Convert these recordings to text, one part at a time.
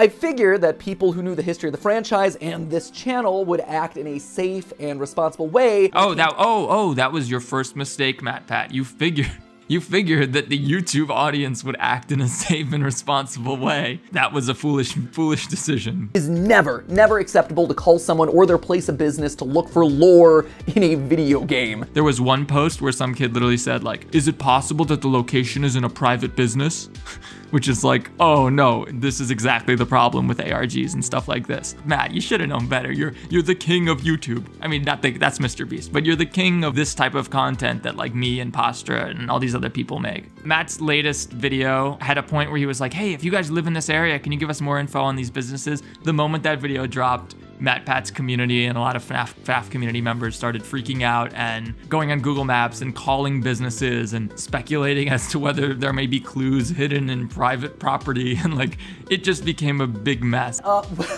I figured that people who knew the history of the franchise and this channel would act in a safe and responsible way. Oh, that was your first mistake, MatPat. You figured that the YouTube audience would act in a safe and responsible way. That was a foolish decision. It is never acceptable to call someone or their place of business to look for lore in a video game. There was one post where some kid literally said like, is it possible that the location is in a private business? Which is like, oh no, this is exactly the problem with ARGs and stuff like this. Matt, you should have known better. You're the king of YouTube. I mean, that's Mr. Beast, but you're the king of this type of content that like me and Pastra and all these other people make. Matt's latest video had a point where he was like, hey, if you guys live in this area, can you give us more info on these businesses? The moment that video dropped, MatPat's community and a lot of FNAF community members started freaking out and going on Google Maps and calling businesses and speculating as to whether there may be clues hidden in private property, and like it just became a big mess.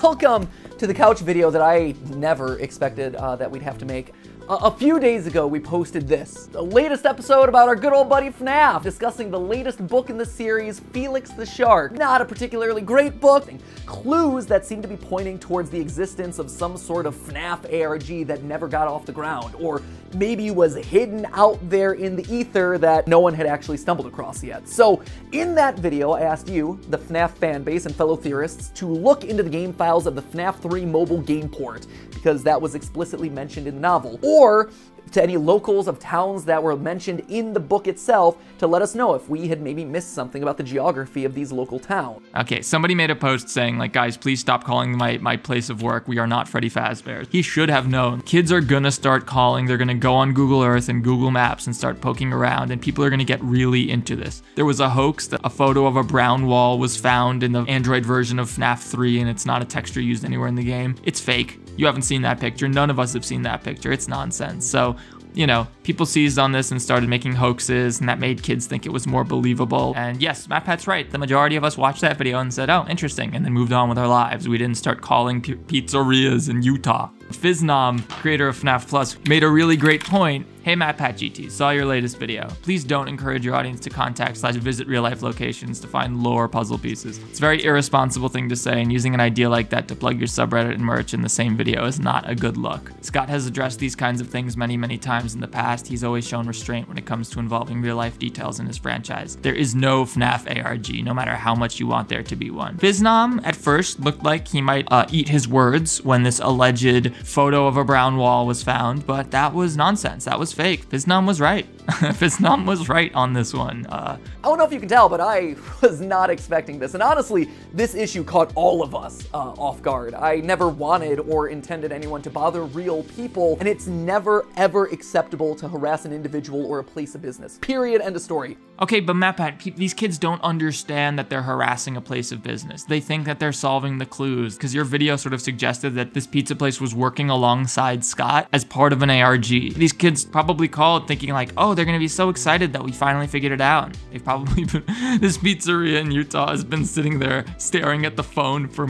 Welcome to the couch video that I never expected that we'd have to make. A few days ago, we posted this, the latest episode about our good old buddy FNAF, discussing the latest book in the series, Felix the Shark. Not a particularly great book, clues that seem to be pointing towards the existence of some sort of FNAF ARG that never got off the ground, or maybe was hidden out there in the ether that no one had actually stumbled across yet. So in that video, I asked you, the FNAF fanbase and fellow theorists, to look into the game files of the FNAF 3 mobile game port, because that was explicitly mentioned in the novel, or to any locals of towns that were mentioned in the book itself to let us know if we had maybe missed something about the geography of these local towns. Okay, somebody made a post saying like, guys, please stop calling my place of work. We are not Freddy Fazbear's. He should have known. Kids are gonna start calling. They're gonna go on Google Earth and Google Maps and start poking around, and people are gonna get really into this. There was a hoax that a photo of a brown wall was found in the Android version of FNAF 3, and it's not a texture used anywhere in the game. It's fake. You haven't seen that picture. None of us have seen that picture. It's nonsense. So, you know, people seized on this and started making hoaxes, and that made kids think it was more believable. And yes, MatPat's right. The majority of us watched that video and said, oh, interesting, and then moved on with our lives. We didn't start calling pizzerias in Utah. Fiznom, creator of FNAF Plus, made a really great point. Hey MatPat GT, saw your latest video. Please don't encourage your audience to contact/visit real-life locations to find lore puzzle pieces. It's a very irresponsible thing to say, and using an idea like that to plug your subreddit and merch in the same video is not a good look. Scott has addressed these kinds of things many times in the past. He's always shown restraint when it comes to involving real-life details in his franchise. There is no FNAF ARG, no matter how much you want there to be one. Fiznom at first looked like he might eat his words when this alleged photo of a brown wall was found, but that was nonsense. That was fake. Fiznom was right. Fiznom was right on this one. I don't know if you can tell, but I was not expecting this. And honestly, this issue caught all of us off guard. I never wanted or intended anyone to bother real people, and it's never ever acceptable to harass an individual or a place of business. Period. End of story. Okay, but MatPat, these kids don't understand that they're harassing a place of business. They think that they're solving the clues, because your video sort of suggested that this pizza place was working alongside Scott as part of an ARG. These kids probably called thinking like, oh, they're gonna be so excited that we finally figured it out. They've probably been, this pizzeria in Utah has been sitting there staring at the phone for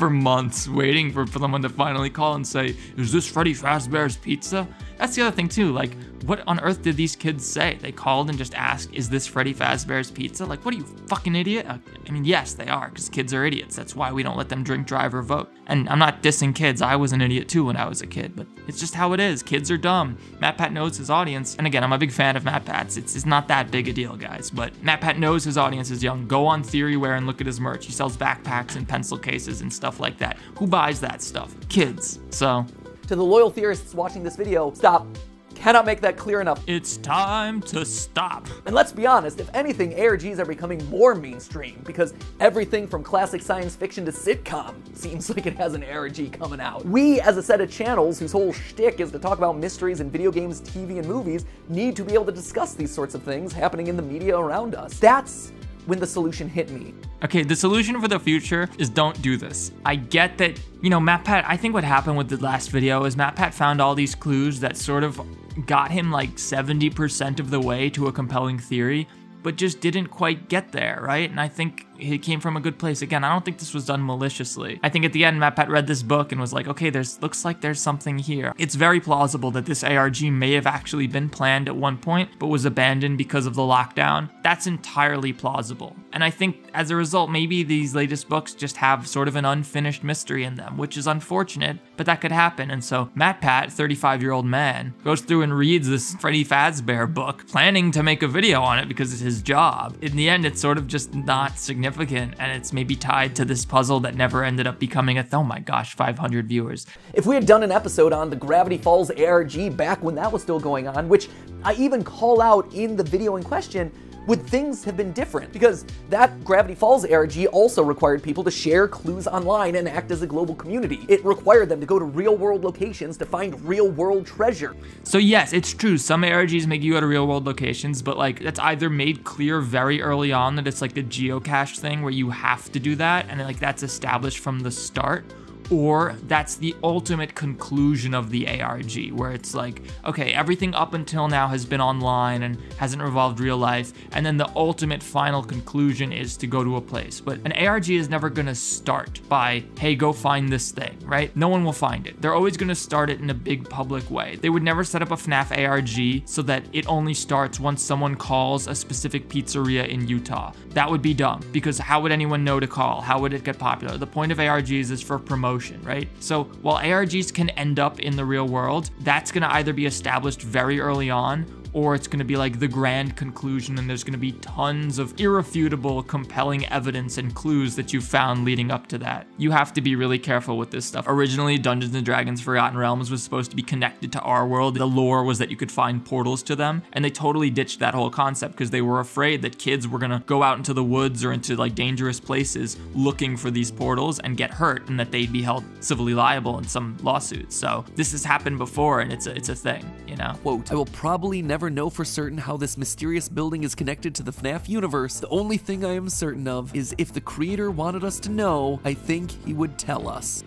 months, waiting for someone to finally call and say, is this Freddy Fazbear's Pizza? That's the other thing too, like, what on earth did these kids say? They called and just asked, is this Freddy Fazbear's Pizza? Like, what are you, fucking idiot? I mean, yes, they are, because kids are idiots. That's why we don't let them drink, drive, or vote. And I'm not dissing kids. I was an idiot too when I was a kid, but it's just how it is. Kids are dumb. MatPat knows his audience. And again, I'm a big fan of MatPat's. It's not that big a deal, guys, but MatPat knows his audience is young. Go on Theoryware and look at his merch. He sells backpacks and pencil cases and stuff like that. Who buys that stuff? Kids. So, to the loyal theorists watching this video, stop. Cannot make that clear enough. It's time to stop. And let's be honest, if anything, ARGs are becoming more mainstream, because everything from classic science fiction to sitcom seems like it has an ARG coming out. We, as a set of channels whose whole shtick is to talk about mysteries in video games, TV, and movies, need to be able to discuss these sorts of things happening in the media around us. That's when the solution hit me. Okay, the solution for the future is don't do this. I get that, you know, MatPat, I think what happened with the last video is MatPat found all these clues that sort of got him like 70% of the way to a compelling theory, but just didn't quite get there, right? And I think it came from a good place. Again, I don't think this was done maliciously. I think at the end, MatPat read this book and was like, okay, looks like there's something here. It's very plausible that this ARG may have actually been planned at one point, but was abandoned because of the lockdown. That's entirely plausible. And I think as a result, maybe these latest books just have sort of an unfinished mystery in them, which is unfortunate, but that could happen. And so MatPat, 35-year-old man, goes through and reads this Freddy Fazbear book, planning to make a video on it because it's his job. In the end, it's sort of just not significant, and it's maybe tied to this puzzle that never ended up becoming a, oh my gosh, 500 viewers. If we had done an episode on the Gravity Falls ARG back when that was still going on, which I even call out in the video in question, would things have been different? Because that Gravity Falls ARG also required people to share clues online and act as a global community. It required them to go to real-world locations to find real-world treasure. So yes, it's true, some ARGs make you go to real-world locations, but like that's either made clear very early on that it's like a geocache thing where you have to do that, and like that's established from the start, or that's the ultimate conclusion of the ARG, where it's like, okay, everything up until now has been online and hasn't revolved real life, and then the ultimate final conclusion is to go to a place. But an ARG is never gonna start by, hey, go find this thing, right? No one will find it. They're always gonna start it in a big public way. They would never set up a FNAF ARG so that it only starts once someone calls a specific pizzeria in Utah. That would be dumb, because how would anyone know to call? How would it get popular? The point of ARGs is for promotion, right? So while ARGs can end up in the real world, that's gonna either be established very early on, or it's gonna be like the grand conclusion and there's gonna be tons of irrefutable, compelling evidence and clues that you found leading up to that. You have to be really careful with this stuff. Originally, Dungeons & Dragons Forgotten Realms was supposed to be connected to our world. The lore was that you could find portals to them, and they totally ditched that whole concept because they were afraid that kids were gonna go out into the woods or into like dangerous places looking for these portals and get hurt, and that they'd be held civilly liable in some lawsuits. So this has happened before, and it's a thing, you know? Quote, I will probably never know for certain how this mysterious building is connected to the FNAF universe. The only thing I am certain of is if the creator wanted us to know, I think he would tell us.